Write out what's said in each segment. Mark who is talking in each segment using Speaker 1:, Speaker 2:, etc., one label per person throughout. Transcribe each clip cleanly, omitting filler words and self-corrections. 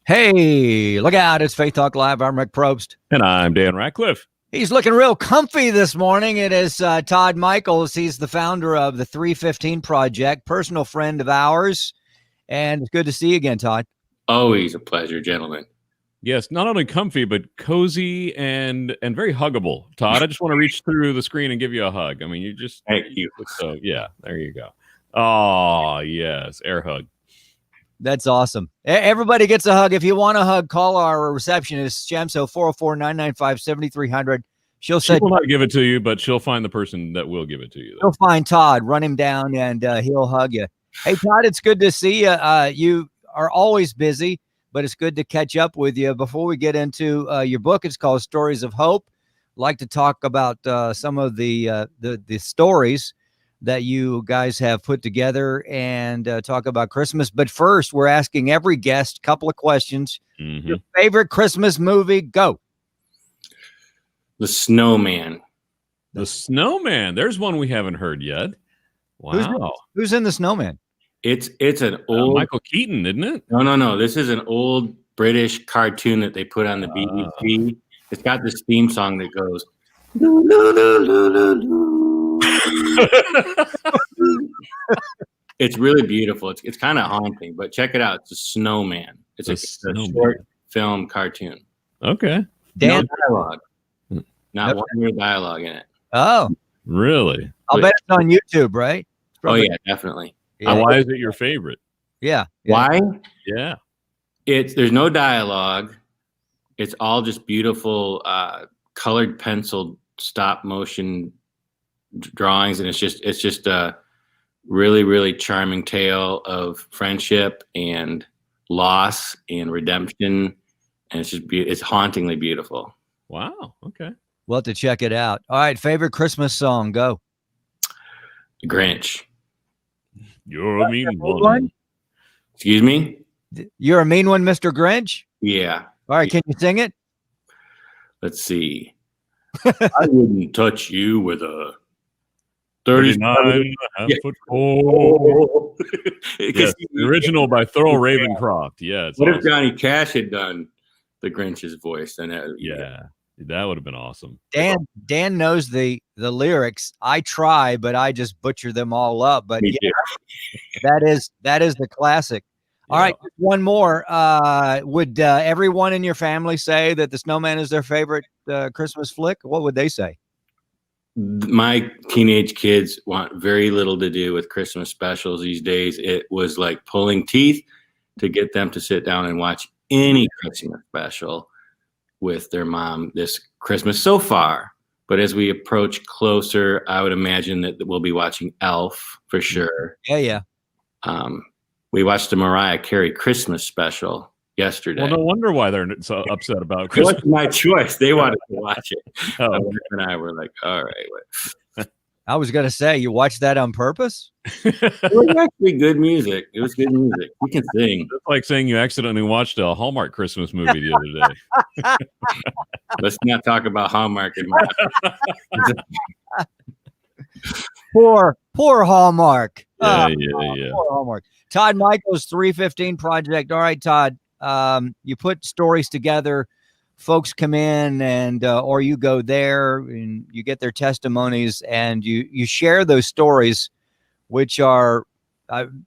Speaker 1: Hey, look out. It's Faith Talk Live. I'm Rick Probst.
Speaker 2: And I'm Dan Ratcliffe.
Speaker 1: He's looking real comfy this morning. It is Todd Miechiels. He's the founder of the 315 Project, personal friend of ours. And it's good to see you again, Todd.
Speaker 3: Always a pleasure, gentlemen.
Speaker 2: Yes, not only comfy, but cozy and very huggable. Todd, I just want to reach through the screen and give you a hug. I mean, you just...
Speaker 3: Thank you.
Speaker 2: So, yeah, there you go. Oh, yes, air hug.
Speaker 1: That's awesome. Everybody gets a hug. If you want a hug, call our receptionist, Shamso, 404-995-7300. She will
Speaker 2: not give it to you, but she'll find the person that will give it to you.
Speaker 1: She'll find Todd, run him down, and he'll hug you. Hey, Todd, it's good to see you. You are always busy, but it's good to catch up with you. Before we get into your book, it's called Stories of Hope. I'd like to talk about some of the stories that you guys have put together and talk about Christmas. But first, we're asking every guest a couple of questions.
Speaker 2: Mm-hmm.
Speaker 1: Your favorite Christmas movie? Go.
Speaker 3: The Snowman.
Speaker 2: The Snowman. There's one we haven't heard yet. Wow.
Speaker 1: Who's in The Snowman?
Speaker 3: It's an old
Speaker 2: Michael Keaton, isn't it?
Speaker 3: No. This is an old British cartoon that they put on the BBC. It's got this theme song that goes. It's really beautiful. It's kind of haunting, but check it out. It's a Snowman. It's a short film cartoon.
Speaker 2: Okay.
Speaker 1: Dan,
Speaker 3: no dialogue. Not one word dialogue in it.
Speaker 1: Oh,
Speaker 2: really?
Speaker 1: I'll bet it's on YouTube, right?
Speaker 3: Oh yeah, definitely.
Speaker 1: Yeah.
Speaker 2: Why is it your favorite?
Speaker 1: Yeah.
Speaker 3: Why?
Speaker 2: Yeah.
Speaker 3: There's no dialogue. It's all just beautiful colored pencil stop motion drawings, and it's just a really, really charming tale of friendship and loss and redemption, and it's hauntingly beautiful.
Speaker 2: Wow. Okay.
Speaker 1: We'll have to check it out. All right, favorite Christmas song? Go.
Speaker 3: Grinch.
Speaker 2: You're a mean one.
Speaker 3: Excuse me?
Speaker 1: You're a mean one, Mr. Grinch?
Speaker 3: Yeah.
Speaker 1: All right, can you sing it?
Speaker 3: Let's see. I wouldn't touch you with a
Speaker 2: 39.5-foot pole. Yes, the original by Thurl Ravencroft. Yeah.
Speaker 3: What if Johnny Cash had done the Grinch's voice? Then
Speaker 2: that would have been awesome.
Speaker 1: Dan knows the lyrics. I try, but I just butcher them all up. But that is the classic. All right, one more. Would everyone in your family say that The Snowman is their favorite Christmas flick? What would they say?
Speaker 3: My teenage kids want very little to do with Christmas specials these days. It was like pulling teeth to get them to sit down and watch any Christmas special with their mom this Christmas so far. But as we approach closer, I would imagine that we'll be watching Elf for sure.
Speaker 1: Yeah.
Speaker 3: We watched the Mariah Carey Christmas special yesterday.
Speaker 2: Well, no wonder why they're so upset about Christmas.
Speaker 3: It was my choice. They wanted to watch it. And I were like, all right.
Speaker 1: I was going to say, you watched that on purpose?
Speaker 3: It was actually good music. It was good music. We can sing.
Speaker 2: It's like saying you accidentally watched a Hallmark Christmas movie the other day.
Speaker 3: Let's not talk about Hallmark.
Speaker 1: Poor Hallmark.
Speaker 2: Yeah.
Speaker 1: Poor Hallmark. Todd Miechiels, 315 Project. All right, Todd, you put stories together. Folks come in and or you go there and you get their testimonies and you share those stories, which are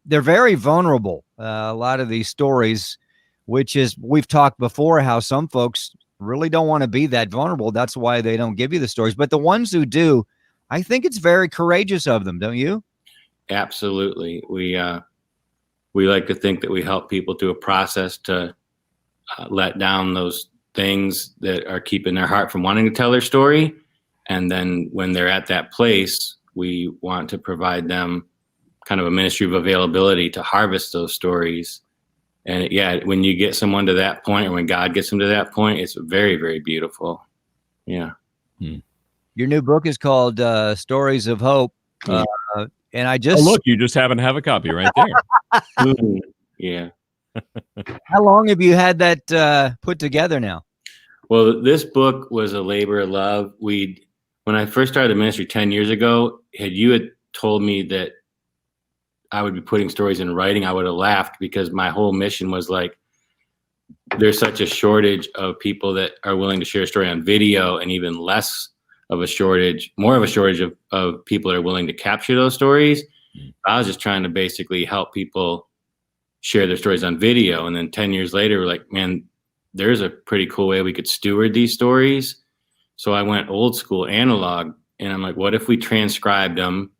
Speaker 1: they're very vulnerable. A lot of these stories, which is we've talked before how some folks really don't want to be that vulnerable. That's why they don't give you the stories. But the ones who do, I think it's very courageous of them, don't you?
Speaker 3: Absolutely. We like to think that we help people through a process to let down those things that are keeping their heart from wanting to tell their story. And then when they're at that place, we want to provide them kind of a ministry of availability to harvest those stories. And when you get someone to that point, or when God gets them to that point, it's very, very beautiful. Yeah.
Speaker 1: Your new book is called Stories of Hope. And I just
Speaker 2: look, you just happen to have a copy right there.
Speaker 3: Yeah.
Speaker 1: How long have you had that put together now?
Speaker 3: Well, this book was a labor of love. When I first started the ministry 10 years ago, you had told me that I would be putting stories in writing, I would have laughed, because my whole mission was like, there's such a shortage of people that are willing to share a story on video, and even more of a shortage of people that are willing to capture those stories. I was just trying to basically help people share their stories on video. And then 10 years later, we're like, man, there's a pretty cool way we could steward these stories. So I went old school analog, and I'm like, what if we transcribed them,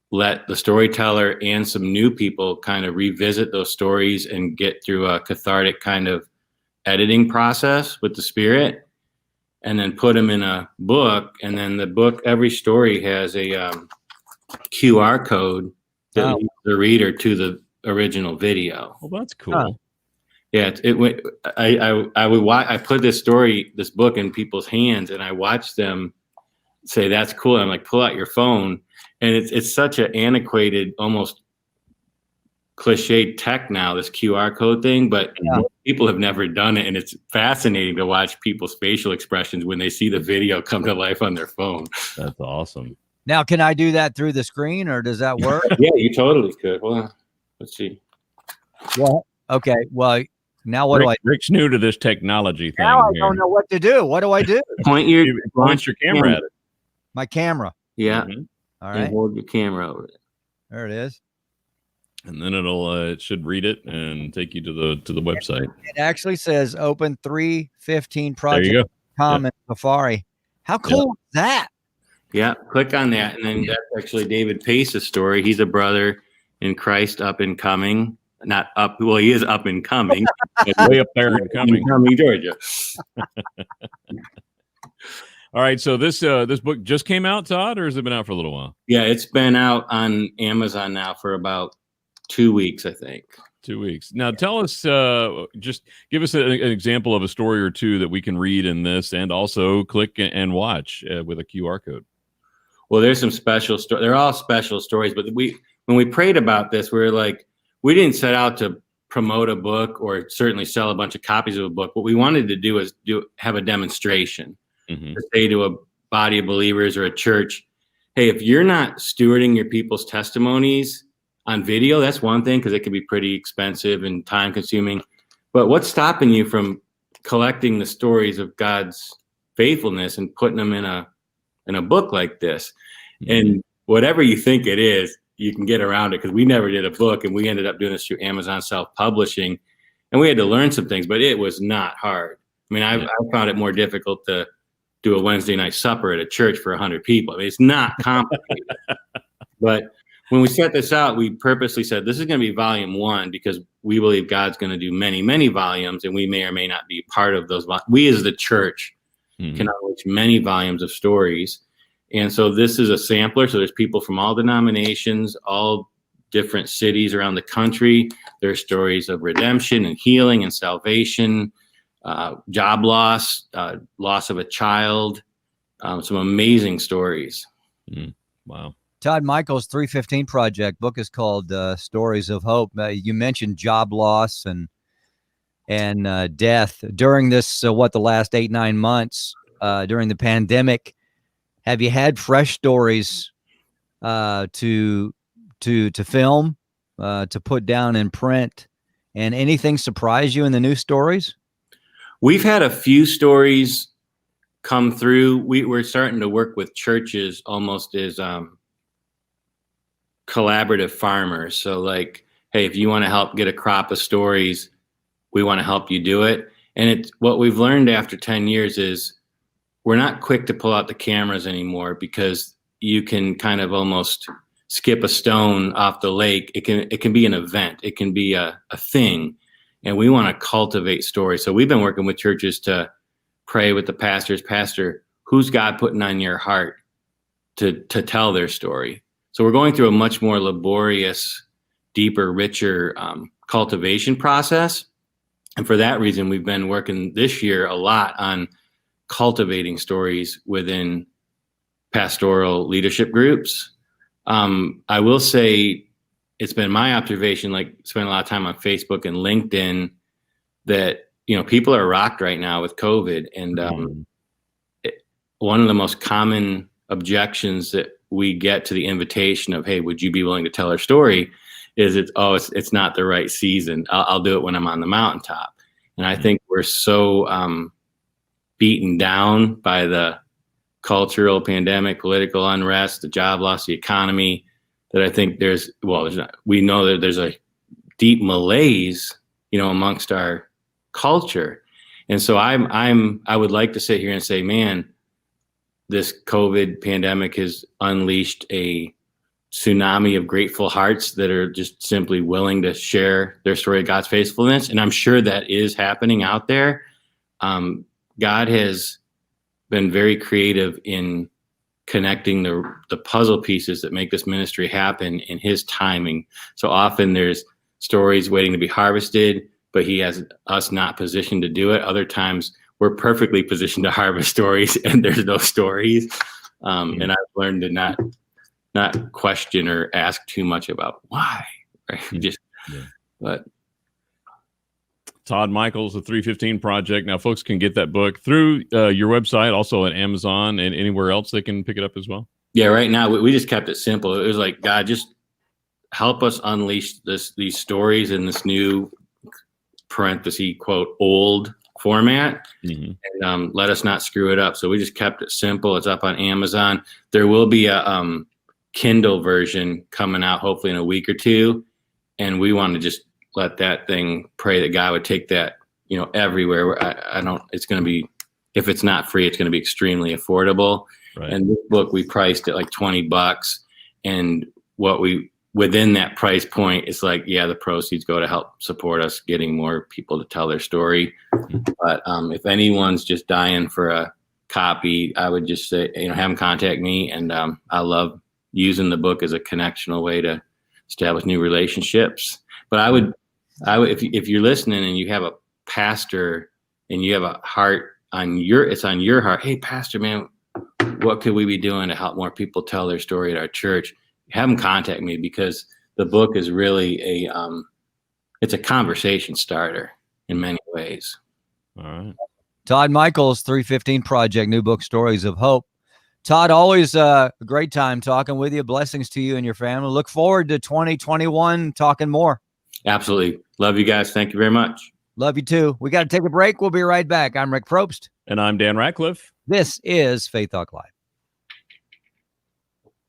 Speaker 3: let the storyteller and some new people kind of revisit those stories and get through a cathartic kind of editing process with the spirit, and then put them in a book. And then the book, every story has a QR code that leads the reader to the original video.
Speaker 2: Well, that's cool.
Speaker 3: Yeah, I put this book in people's hands, and I watched them say, "That's cool." And I'm like, pull out your phone, and it's such an antiquated, almost cliched tech now, this QR code thing, but people have never done it, and it's fascinating to watch people's facial expressions when they see the video come to life on their phone.
Speaker 2: That's awesome.
Speaker 1: Now, can I do that through the screen, or does that work?
Speaker 3: Yeah, you totally could. Well, let's see.
Speaker 1: Well, okay. Well, now what do I do?
Speaker 2: Rick's new to this technology thing.
Speaker 1: Now I don't know what to do. What do I do?
Speaker 3: Point your
Speaker 2: camera at it.
Speaker 1: My camera.
Speaker 3: Yeah.
Speaker 2: Mm-hmm.
Speaker 1: All
Speaker 3: And
Speaker 1: right.
Speaker 3: hold your camera over it.
Speaker 1: There it is.
Speaker 2: And then it should read it and take you to the website.
Speaker 1: It actually says open 315
Speaker 2: There you
Speaker 1: project
Speaker 2: go.
Speaker 1: com in Safari. How cool is that?
Speaker 3: Yeah, click on that, and then that's actually David Pace's story. He's a brother in Christ, up and coming. Not up. Well, he is up and coming.
Speaker 2: Way up there and coming.
Speaker 3: Georgia.
Speaker 2: All right. So this book just came out, Todd, or has it been out for a little while?
Speaker 3: Yeah, it's been out on Amazon now for about 2 weeks, I think.
Speaker 2: 2 weeks. Now, tell us, just give us an example of a story or two that we can read in this, and also click and watch with a QR code.
Speaker 3: Well, there's some special stories. They're all special stories, but when we prayed about this, we were like, we didn't set out to promote a book or certainly sell a bunch of copies of a book. What we wanted to do is have a demonstration to say to a body of believers or a church, hey, if you're not stewarding your people's testimonies on video, that's one thing, because it can be pretty expensive and time consuming. But what's stopping you from collecting the stories of God's faithfulness and putting them in a book like this? And whatever you think it is, you can get around it, because we never did a book, and we ended up doing this through Amazon self-publishing, and we had to learn some things, but it was not hard. I mean, I found it more difficult to do a Wednesday night supper at a church for 100 people. I mean, it's not complicated. But when we set this out, we purposely said this is going to be volume 1, because we believe God's going to do many, many volumes, and we may or may not be part of those. We as the church can unleash many volumes of stories. And so this is a sampler. So there's people from all denominations, all different cities around the country. There's stories of redemption and healing and salvation, job loss, loss of a child, some amazing stories.
Speaker 2: Wow.
Speaker 1: Todd Miechiels' 315 project book is called Stories of Hope. You mentioned job loss and death during this, the last 8-9 months during the pandemic. Have you had fresh stories to film, to put down in print, and anything surprise you in the new stories?
Speaker 3: We've had a few stories come through. We're starting to work with churches almost as collaborative farmers. So like, hey, if you want to help get a crop of stories, we want to help you do it. And it's what we've learned after 10 years is we're not quick to pull out the cameras anymore, because you can kind of almost skip a stone off the lake. It can be an event. It can be a thing. And we want to cultivate stories. So we've been working with churches to pray with the pastors. Pastor, who's God putting on your heart to tell their story? So we're going through a much more laborious, deeper, richer cultivation process. And for that reason, we've been working this year a lot on cultivating stories within pastoral leadership groups. I will say it's been my observation, like spending a lot of time on Facebook and LinkedIn, that, people are rocked right now with COVID. And one of the most common objections that we get to the invitation of, hey, would you be willing to tell our story, is it's not the right season. I'll do it when I'm on the mountaintop. And I think we're so beaten down by the cultural pandemic, political unrest, the job loss, the economy, that I think we know that there's a deep malaise, amongst our culture. And so I would like to sit here and say, man, this COVID pandemic has unleashed a tsunami of grateful hearts that are just simply willing to share their story of God's faithfulness. And I'm sure that is happening out there. God has been very creative in connecting the puzzle pieces that make this ministry happen in his timing. So often there's stories waiting to be harvested, but he has us not positioned to do it. Other times we're perfectly positioned to harvest stories and there's no stories. And I've learned to not question or ask too much about why. Right? But
Speaker 2: Todd Miechiels, the 315 Project. Now, folks can get that book through your website, also at Amazon and anywhere else they can pick it up as well. Yeah,
Speaker 3: right now we just kept it simple. It was like, God, just help us unleash these stories in this new parenthesis quote old format, and let us not screw it up. So we just kept it simple. It's up on Amazon. There will be a Kindle version coming out hopefully in a week or two, and we want to just let that thing, pray that God would take that, everywhere. It's going to be, if it's not free, it's going to be extremely affordable. Right. And this book, we priced at like $20, and within that price point, it's like, the proceeds go to help support us getting more people to tell their story. But if anyone's just dying for a copy, I would just say, have them contact me. And I love using the book as a connectional way to establish new relationships. But I would, if you're listening and you have a pastor and you have a heart it's on your heart. Hey, pastor, man, what could we be doing to help more people tell their story at our church? Have them contact me, because the book is really it's a conversation starter in many ways.
Speaker 2: All right.
Speaker 1: Todd Miechiels, 315 Project, new book, Stories of Hope. Todd, always a great time talking with you. Blessings to you and your family. Look forward to 2021 talking more.
Speaker 3: Absolutely. Love you guys. Thank you very much.
Speaker 1: Love you too. We got to take a break. We'll be right back. I'm Rick Probst.
Speaker 2: And I'm Dan Ratcliffe.
Speaker 1: This is Faith Talk Live.